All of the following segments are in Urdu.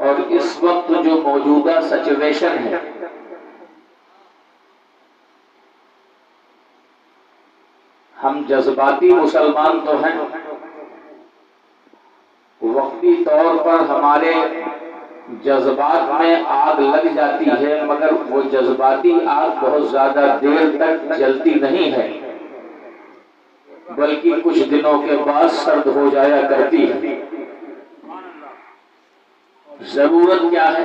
اور اس وقت جو موجودہ سچویشن ہے، ہم جذباتی مسلمان تو ہیں، وقتی طور پر ہمارے جذبات میں آگ لگ جاتی ہے، مگر وہ جذباتی آگ بہت زیادہ دیر تک جلتی نہیں ہے، بلکہ کچھ دنوں کے بعد سرد ہو جایا کرتی ہے۔ ضرورت کیا ہے؟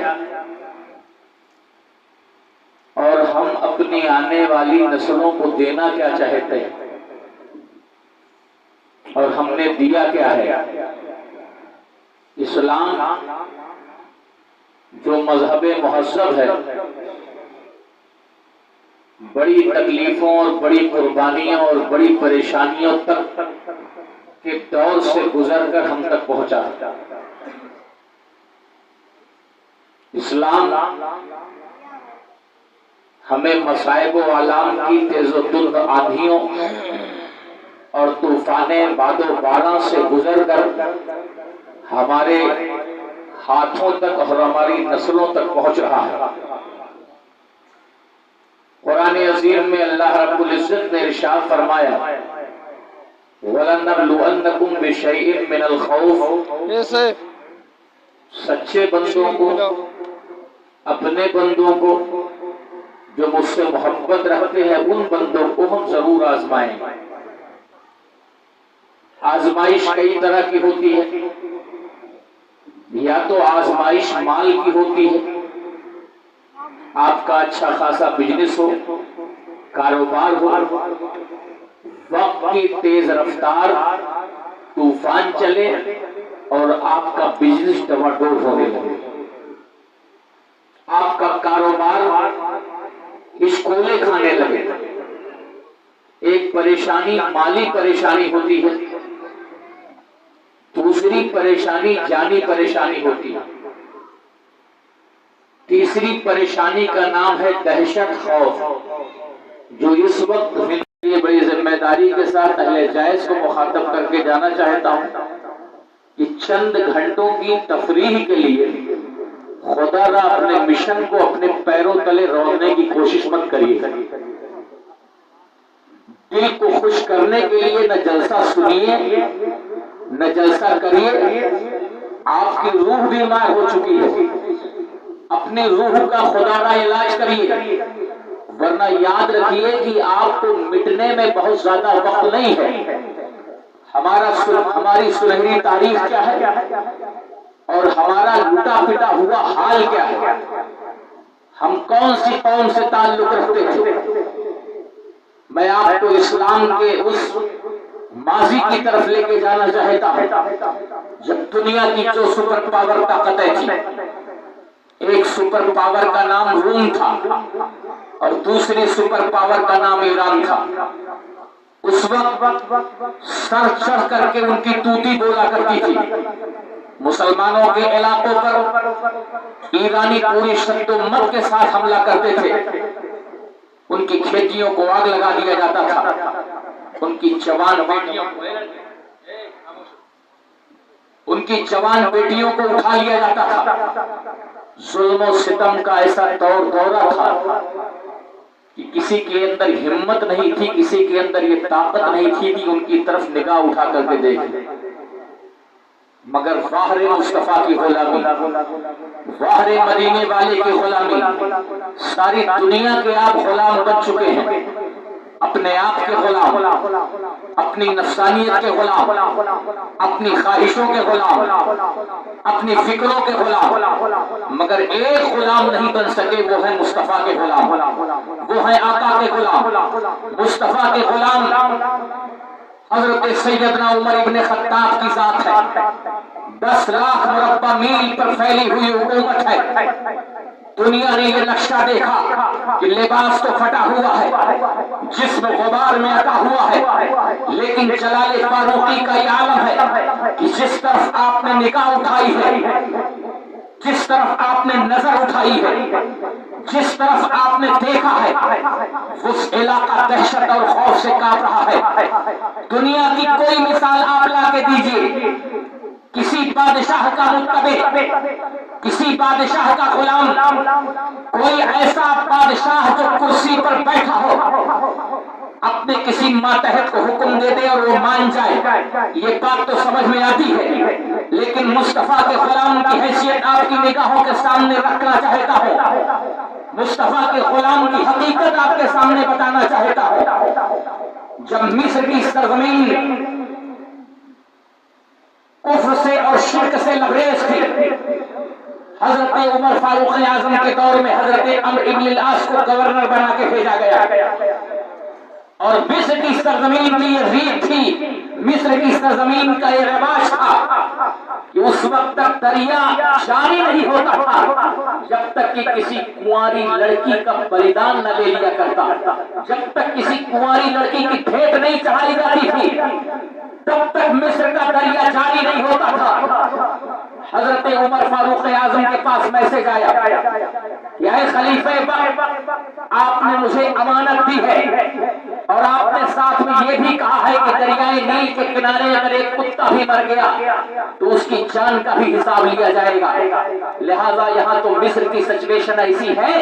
اور ہم اپنی آنے والی نسلوں کو دینا کیا چاہتے ہیں، اور ہم نے دیا کیا ہے؟ اسلام جو مذہب مہذب ہے، بڑی تکلیفوں اور بڑی قربانیوں اور بڑی پریشانیوں تک کے دور سے گزر کر ہم تک پہنچا۔ اسلام ہمیں مصائب و آلام کی تیز و تند آندھیوں اور طوفانیں باد و باران سے گزر کر ہمارے ہاتھوں تک اور ہماری نسلوں تک پہنچ رہا ہے۔ قرآن عظیم میں اللہ رب العزت نے ارشاد فرمایا وَلَنَبْلُوَنَّكُمْ بِشَيْءٍ مِّنَ الْخَوْفِ، سچے بندوں کو، اپنے بندوں کو، جو مجھ سے محبت رکھتے ہیں، ان بندوں کو ہم ضرور آزمائیں۔ آزمائش کئی طرح کی ہوتی ہے، یا تو آزمائش مال کی ہوتی ہے، آپ کا اچھا خاصا بزنس ہو، کاروبار ہو، وقت کی تیز رفتار طوفان چلے اور آپ کا بزنس ڈواڈول ہونے لگے، آپ کا کاروبار ہچکولے کھانے لگے۔ ایک پریشانی مالی پریشانی ہوتی ہے، دوسری پریشانی جانی پریشانی ہوتی ہے، تیسری پریشانی کا نام ہے دہشت خوف، جو اس وقت یہ بڑی ذمہ داری کے ساتھ اہل جائز کو مخاطب کر کے جانا چاہتا ہوں کہ چند گھنٹوں کی تفریح کے لیے خدا را اپنے مشن کو اپنے پیروں تلے روکنے کی کوشش مت کریے۔ دل کو خوش کرنے کے لیے نہ جلسہ سنیے نہ جلسہ کریے، آپ کی روح بیمار ہو چکی ہے، اپنی روح کا خدا را علاج کریے، ورنہ یاد رکھیے کہ آپ کو مٹنے میں بہت زیادہ وقت نہیں ہے۔ ہماری سنہری تاریخ کیا ہے اور ہمارا لٹا پٹا ہوا حال کیا ہے، ہم کون سی قوم سے تعلق رکھتے تھے۔ میں آپ کو اسلام کے اس ماضی کی طرف لے کے جانا چاہتا ہوں جب دنیا کی جو سپر پاور طاقتیں تھی، ایک سپر پاور کا نام روم تھا اور دوسری سپر پاور کا نام ایران تھا۔ اس وقت سر چڑھ کر کے ان کی توتی بولا کرتی تھی، مسلمانوں کے علاقوں پر ایرانی پوری شد و مت کے ساتھ حملہ کرتے تھے، ان کی کھیتیوں کو آگ لگا دیا جاتا تھا، ان کی جوان بیٹیوں کو اٹھا لیا جاتا تھا۔ ظلم و ستم کا ایسا دورہ تھا کہ کسی کے اندر ہمت نہیں تھی، کسی کے اندر یہ طاقت نہیں تھی کہ ان کی طرف نگاہ اٹھا کر کے دیکھے، مگر فاہر مصطفیٰ کی غلامی، فاہر مدینے والے کی غلامی، ساری دنیا کے آپ غلام بن چکے ہیں، اپنے آپ کے غلام، اپنی نفسانیت کے غلام، اپنی خواہشوں کے غلام، اپنی فکروں کے غلام، مگر ایک غلام نہیں بن سکے، وہ ہے مصطفیٰ کے غلام، وہ ہے آقا کے غلام۔ مصطفیٰ کے غلام حضرت سیدنا عمر ابن خطاب کی ذات ہے، 10 لاکھ مربع میل پر پھیلی ہوئی حکومت ہے۔ دنیا نے یہ نقشہ دیکھا کہ لباس تو پھٹا ہوا ہے، جسم غبار میں اٹا ہوا ہے، لیکن جلال فاروقی کا یہ عالم ہے کہ جس طرف آپ نے نگاہ اٹھائی ہے، جس طرف آپ نے نظر اٹھائی ہے، جس طرف آپ نے دیکھا ہے، اس علاقہ دہشت اور خوف سے کانپ رہا ہے۔ دنیا کی کوئی مثال آپ لا کے دیجئے، کسی بادشاہ کا متبع، کسی بادشاہ کا غلام، کوئی ایسا بادشاہ جو کرسی پر بیٹھا ہو اپنے کسی ماتحت کو حکم دے دے اور وہ مان جائے، یہ بات تو سمجھ میں آتی ہے، لیکن مصطفیٰ کے غلام کی حیثیت آپ کی نگاہوں کے سامنے رکھنا چاہتا ہوں، مصطفیٰ کے غلام کی حقیقت آپ کے سامنے بتانا چاہتا ہوں۔ جب مصر کی سرزمین کفر سے اور شرک سے لبریز تھی، حضرت عمر فاروق اعظم کے دور میں حضرت عمرو بن العاص کو گورنر بنا کے بھیجا گیا، اور مصر کی سرزمین کی یہ ریت تھی، مصر کی سرزمین کا یہ رواج تھا کہ اس وقت تک دریا جاری نہیں ہوتا تھا جب تک کہ کسی کنواری لڑکی کا بلیدان نہ لے لیا کرتا، جب تک کسی کنواری لڑکی کی بھیٹ نہیں چڑھائی جاتی تھی تب تک مصر کا دریا جاری نہیں ہوتا تھا۔ حضرت عمر فاروق اعظم کے پاس میسج آیا کہ اے خلیفہ وقت، آپ نے مجھے امانت دی ہے اور آپ نے ساتھ میں یہ بھی کہا ہے کہ دریائے نیل کے کنارے اگر ایک کتا بھی مر گیا تو اس کی جان کا بھی حساب لیا جائے گا، لہذا یہاں تو مصر کی سچویشن ایسی ہے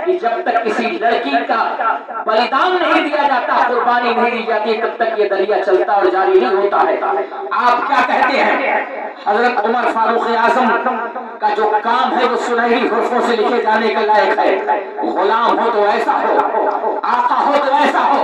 کہ جب تک کسی لڑکی کا بلیدان نہیں دیا جاتا، قربانی نہیں دی جاتی، تب تک یہ دریا چلتا اور جاری نہیں ہوتا ہے۔ آپ کیا کہتے ہیں؟ حضرت عمر فاروق اعظم کا جو کام ہے وہ سنہری حروفوں سے لکھے جانے کے لائق ہے، غلام ہو تو ایسا ہو، آقا ہو تو ایسا ہو۔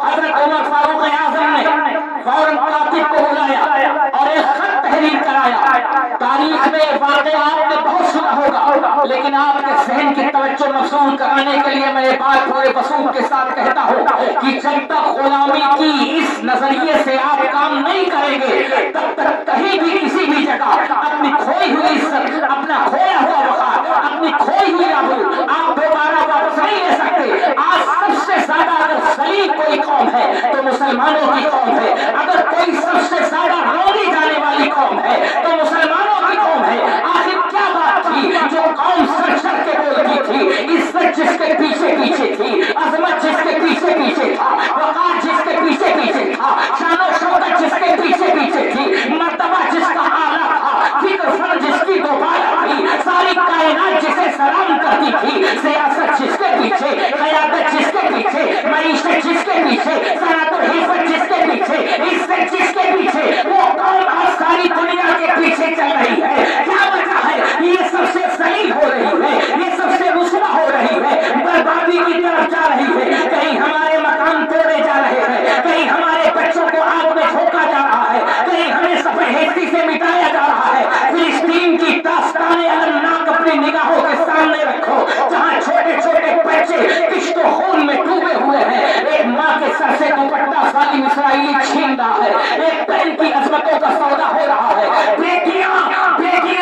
حضرت عمر فاروق اعظم نے فوراً کاتب کو بلایا اور ایک خط تحریر کرایا۔ تاریخ میں واقعہ آپ نے بہت سنا ہوگا، لیکن آپ کے ذہن کی توجہ مبذول کرانے کے لیے میں یہ بات تھوڑے وسوخ کے ساتھ کہتا ہوں کہ جب تک غلامی کی اس نظریے سے آپ کام نہیں کریں گے تب تک کہیں بھی کسی بھی جگہ اپنی کھوئی ہوئی عزت، اپنا کھویا ہوا وقار، اپنی کھوئی ہوئی آبرو آپ دوبارہ واپس نہیں لے سکتے۔ آج سب سے زیادہ اگر ذلیل کوئی قوم ہے تو مسلمانوں کی قوم ہے، اگر کوئی سب سے زیادہ رولی جانے والی قوم ہے تو مسلمانوں کی قوم ہے۔ آخر کیا بات تھی جو قوم سر سر کے بولتی تھی؟ عزت جس کے پیچھے پیچھے تھی، عظمت جس کے پیچھے پیچھے تھا، وقار جس کے پیچھے پیچھے تھا، شان و شوکت جس کے پیچھے پیچھے تھی، مرتبہ جس کا اعلیٰ تھا، فکر فن جس کی دوبارہ تھی، ساری کائنات جسے سلام کرتی تھی، سیاست جس کے پیچھے، قیادت جس کے پیچھے، معیشت جس کے پیچھے، صنعت و حرفت جس کے پیچھے، عزت جس کے پیچھے، وہ قوم آج ساری دنیا کے پیچھے چل رہی ہے۔ کیا وجہ ہے؟ یہ سب سے ذلیل ہو رہی ہے، یہ سب سے رسوا ہو رہی ہے، بربادی کی طرف جا رہی ہے، کہیں ہمارے مکان توڑے جا رہے ہیں، کہیں ہمارے بچوں کو آگ میں جھونکا جا رہا ہے، کہیں ہمیں صفحہ ہستی سے مٹایا جا رہا ہے۔ فلسطین کی داستان المناک اپنی نگاہوں کے سامنے رکھو، جہاں چھوٹے چھوٹے بچے کشت و خون میں ڈوبے ہوئے ہیں، ایک ماں کے سر سے دوپٹہ ظالم اسرائیلی چھین رہا ہے، ایک بہن کی عظمتوں کا سودا ہو رہا ہے، بیٹیاں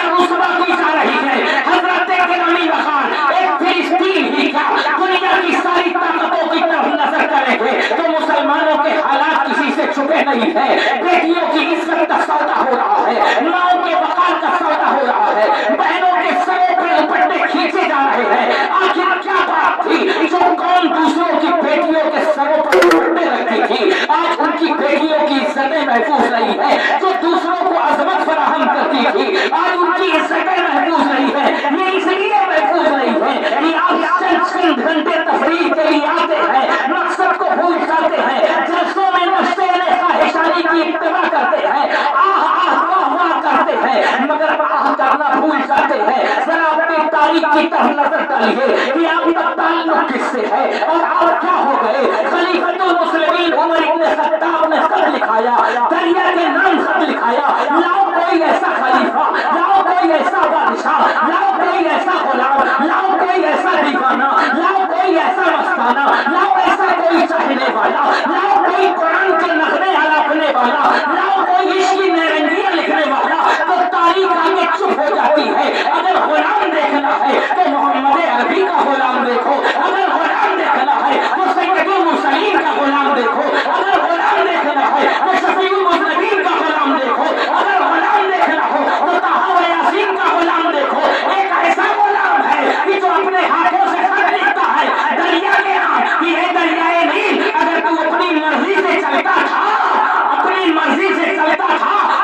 رسوا کی جا رہی ہیں۔ حضرت گرامی وقار، ایک فلسطین ہی کیا دنیا کی ساری طاقتوں کی طرف نظر کریں گے تو مسلمانوں کے حالات کسی سے چھپے نہیں ہیں۔ بیٹیوں کی عزت کا سودا ہو رہا ہے، ماؤں کے وقار کا سودا ہو رہا ہے، بہنوں کے سروں پہ دوپٹے کھینچے جا رہے ہیں۔ آخر کیا بات تھی جو قوم دوسروں کی بیٹیوں کے سروں پر دوپٹے رکھتی تھی آج ان کی بیٹیوں کی عزتیں محفوظ نہیں ہے؟ جو دوسروں کو عظمت فراہم کرتی تھی آج ان کی عزتیں محفوظ نہیں ہے۔ یہ اس لیے محفوظ نہیں ہے کہ آپ چند گھنٹے تفریح کے لیے آتے ہیں، مقصد کو بھول جاتے ہیں، جلسوں میں نشتے خواہشانی کی اتباع کرتے ہیں، واہ کرتے ہیں، مگر کرنا بھول جاتے ہیں۔ ذرا اپنی تاریخ کی طرف نظر ڈالیے کہ آپ کا تعلق کس سے ہے اور آپ کیا ہو گئے۔ خلیفۃ المسلمین عمر بن خطاب نے خط لکھایا، دریا کے نام خط لکھایا، لاؤ کوئی ایسا خلیفہ، لاؤ کوئی ایسا بادشاہ، لاؤ کوئی ایسا غلام، لاؤ کوئی ایسا دیوانہ، لاؤ کوئی ایسا مستانہ، لاؤ ایسا کوئی چاہنے والا، لاؤ کوئی قرآن کے نغمے الاپنے والا، لاؤ کوئی عشق کی نیرنگیاں لکھنے والا۔ تو تاریخ آگے چپ ہو جاتی ہے۔ اگر غلام دیکھنا ہے تو محمد عربی کا غلام دیکھو، اگر غلام دیکھنا ہے تو سید المرسلین کا غلام دیکھو، اگر غلام دیکھنا ہے تو شفیع المذنبین کا غلام دیکھو، اگر غلام دیکھنا ہو تو طٰہٰ و یاسین کا غلام دیکھو۔ ایک ایسا غلام ہے کہ جو اپنے ہاتھوں سے خط لکھتا ہے دریا کے نام کہ اے دریائے نیل، اگر تو اپنی مرضی سے چلتا تھا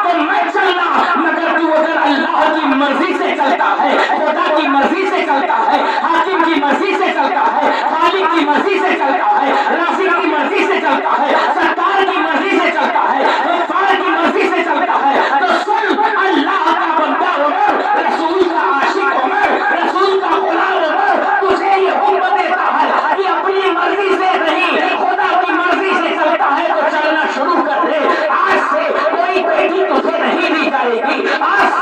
تو میں چلنا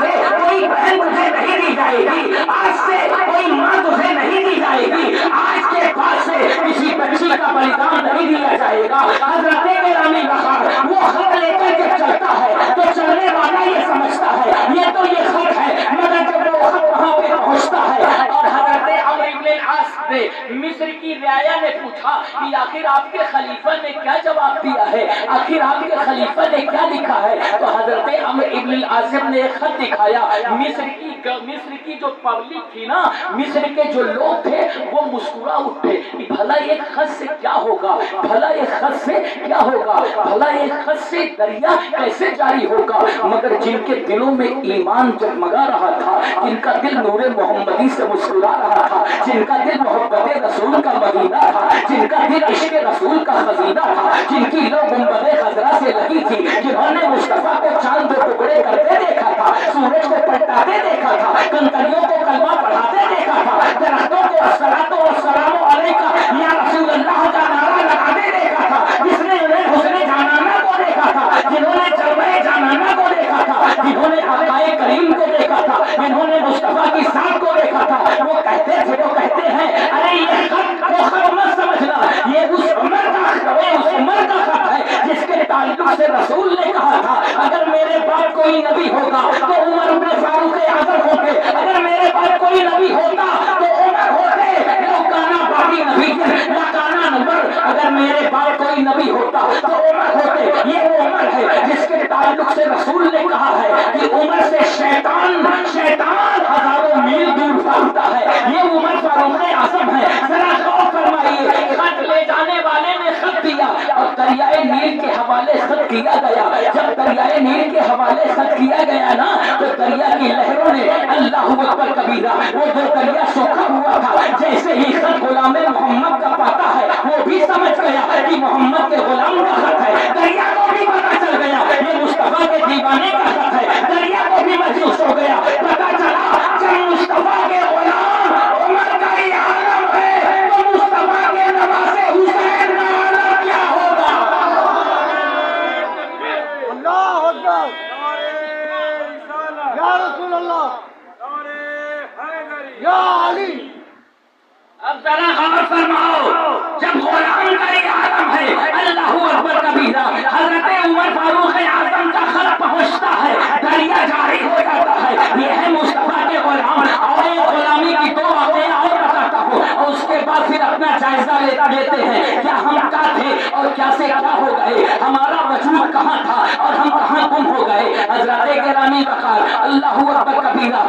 سے کوئی بہن تجھے نہیں دی جائے گی، آج سے کوئی ماں تجھے نہیں دی جائے گی، آج کے بعد سے کسی بچی کا بلیدان نہیں دیا جائے گا۔ حضرت گرامی بہار وہ خط لے کر کے چلتا ہے تو چلنے والا یہ سمجھتا ہے یہ تو یہ خط ہے، مگر جب وہ خط وہاں پہ پہنچتا ہے اور حضرت عمرو بن العاص نے مصر کی رعایا نے پوچھا کہ آخر آپ کے خلیفہ نے کیا جواب دیا ہے، آخر آپ کے خلیفہ نے کیا لکھا ہے، تو حضرت عمرو بن العاص نے ایک خط دکھایا۔ مصر کی جو پبلک تھی نا، مصر کے جو لوگ تھے وہ مسکرا اٹھے کہ بھلا ایک خط سے کیا ہوگا، بھلا ایک خط سے کیا ہوگا، بھلا ایک خط سے دریا کیسے جاری ہوگا، مگر جن کے دلوں میں ایمان جگمگا رہا تھا، جن کا دل نور محمدی سے مسکرا رہا تھا، جن کا دل محبت رسول کا مدینہ تھا، جن کا دل عشق رسول کا خزینہ تھا، جن کی لو گنبد خضرا سے لگی تھی، جنہوں نے مصطفیٰ کو چاند دو ٹکڑے کرتے دیکھا تھا، سورج کو پلٹاتے دیکھا تھا، کنکریوں کو کلمہ پڑھاتے دیکھا تھا، درختوں کو الصلاۃ والسلام علیکہ یا رسول اللہ کا نعرہ لگاتے دیکھا تھا، جس نے انہیں حسن جانانہ کو دیکھا تھا، جنہوں نے جلوہ جانانہ کو دیکھا تھا، جنہوں نے آقائے کریم کو دیکھا تھا، جنہوں نے مصطفیٰ کی ذات کو دیکھا تھا، وہ کہتے تھے، وہ کہتے ہیں ارے یہ خط وہ خط مت سمجھنا، یہ اس عمر کا خط ہے جس کے تعلق سے رسول نے کہا تھا اگر میرے بعد کوئی نبی ہوگا تو عمر بن فاروق اعظم ہوتے، اگر میرے بعد کوئی نبی ہوتا تو عمر ہوتے، لو کانا باقی نبی لکانا نمبر، اگر میرے بعد کوئی نبی ہوتا تو عمر ہوتے۔ یہ وہ عمر ہے جس کے تعلق سے رسول نے کہا ہے کہ عمر سے شیطان ہزاروں میل دور بھاگتا ہے، یہ عمر فاروق اعظم ہے۔ ذرا غور فرمائیے، خط لے جانے والے نے خط دیا اور دریائے نیل کے حوالے خط کیا گیا، جب دریائے نیل کے حوالے خط کیا گیا نا تو دریا کی لہروں نے اللہ اکبر کبیرہ، وہ جو دریا سوکھا ہوا تھا جیسے ہی خط غلام محمد کا پاتا ہے وہ بھی سمجھ گیا کہ محمد کے غلام کا خط ہے، دریا کو بھی پتا چل گیا یہ مصطفیٰ کے دیوانے کا خط ہے، دریا کو بھی محسوس ہو گیا، پتا چلا جب مصطفیٰ کے غلام عمر کا یہ عالم ہے تو مصطفیٰ کے نواسے حسین کا عالم کیا ہوگا۔ اللہ اکبر، یا رسول اللہ، یا علی۔ اب ذرا غور فرماؤ، جب غلام کا یہ عالم ہے اللہ اکبر کبیرہ، حضرت عمر فاروق اعظم کا خط پہنچتا ہے، دریا جاری ہو جاتا ہے، یہ ہے مصطفیٰ کے غلام۔ اور ایک غلامی کی دو واقعے اور بتاتا ہوں اور اس کے بعد پھر اپنا جائزہ لیتے ہیں کیا ہم کیا تھے اور کیا سے کیا ہو گئے، ہمارا وجود کہاں تھا اور ہم کہاں گم ہو گئے۔ حضرت گرامی وقار اللہ اکبر کبیرہ،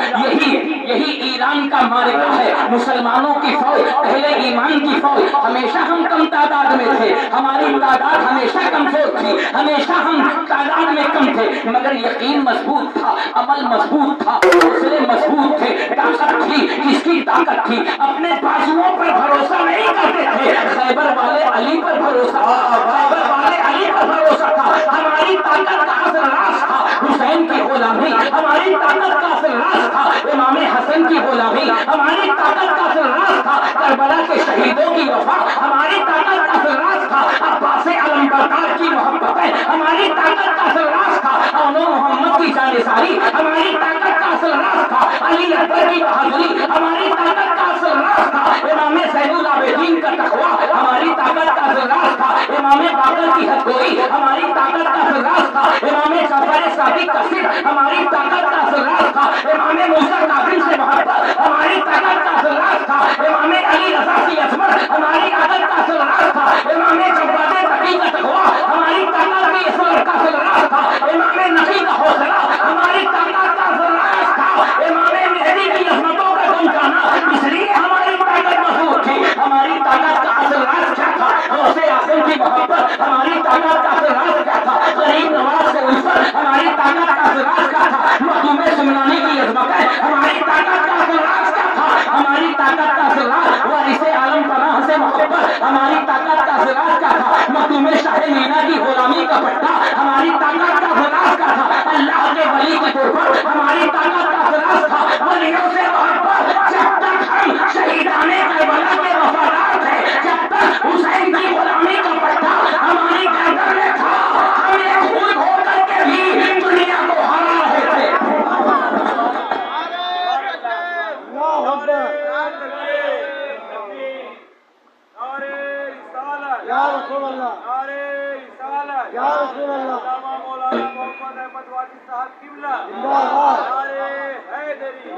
یہی ایران کا معرکہ ہے، مسلمانوں کی فوج، پہلے ایمان کی فوج، ہمیشہ ہم کم تعداد میں تھے، ہماری تعداد ہمیشہ کمزور تھی، ہمیشہ ہم تعداد میں کم تھے، مگر یقین مضبوط تھا، عمل مضبوط تھا، حوصلے مضبوط تھے، طاقت تھی، کس کی طاقت تھی، اپنے بازوؤں پر بھروسہ نہیں کرتے تھے، خیبر والے علی پر بھروسہ تھا، خیبر والے علی پر بھروسہ تھا، ہماری طاقت کا اصل راز تھا حسین کی غلامی، ہماری طاقت کا اصل راز تھا امام حسن کی غلامی، ہماری طاقت کا اصل راز تھا کربلا کے شہیدوں کی وفا، ہماری طاقت کا اصل راز تھا عباس علمبردار کی محبتیں، ہماری طاقت کا اصل راز تھا اون محمد کی جانثاری، ہماری طاقت کا اصل راز تھا علی اکبر کی بہادری، ہماری طاقت کا اصل راز تھا امام زین العابدین کا تقویٰ، ہماری طاقت کا اصل راز تھا امام باقر کی حد گوئی، ہماری طاقت کا اصل راز تھا امام جعفر صادق کا صدق، ہماری طاقت کا اصل راز تھا امام موسیٰ کاظم سے محبت، ہماری طاقت کا اصل راز تھا امام علی رضا کی عظمت، ہماری طاقت کا اصل راز تھا امام جواد تقی کا تقویٰ، ہماری طاقت کی اصل کا اصل راز تھا امام نقی کا حوصلہ، ہماری طاقت کا اصل راز تھا امام مہدی کی عظمتوں کا گم جانا، اس لیے ہماری طاقت مضبوط تھی۔ ہماری طاقت کا اصل راز کیا تھا؟ غوث اعظم کی محبت، ہماری طاقت کا اصل راز کیا تھا؟ غریب نواز سے الفت، ہماری طاقت کا اصل راز کیا تھا؟ مخدوم سمنانی کی عظمتیں، ہماری طاقت کا اصل راز کیا تھا؟ ہماری طاقت کا اصل راز وارث عالم پناہ سے محبت، ہماری طاقت کا اصل راز کیا تھا؟ مخدوم شاہ مینا کی غلامی کا پٹا، ہماری طاقت کا اصل راز کیا تھا؟ اللہ کے ولی کی قربت، ہماری طاقت کا اصل راز تھا ولیوں سے محبت، جب تک ہم شہیدانے کربلا کے وفادار تھے، جب تک حسین کی غلامی کا پٹا ہماری گردن میں تھا، ہم ایک خود ہو کر کے بھی دنیا کو ہرا رہے تھے۔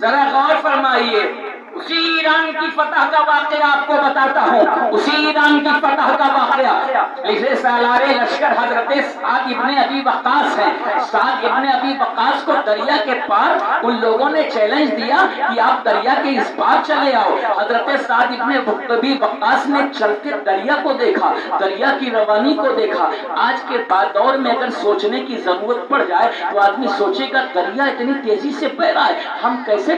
ذرا غور فرمائیے، اسی ایران کی فتح کا واقعہ آپ کو بتاتا ہوں، اسی ایران کی فتح کا واقعہ۔ لکھے سالار لشکر حضرت سعد ابن ابی وقاص ہیں۔ سعد ابن ابی وقاص کو دریا کے پار ان لوگوں نے چیلنج دیا کہ آپ دریا کے اس پار چلے آؤ۔ حضرت سعد ابن ابی وقاص نے چل کے دریا کو دیکھا، دریا کی روانی کو دیکھا۔ آج کے دور میں اگر سوچنے کی ضرورت پڑ جائے تو آدمی سوچے گا دریا اتنی تیزی سے بہ رہا ہے، ہم کیسے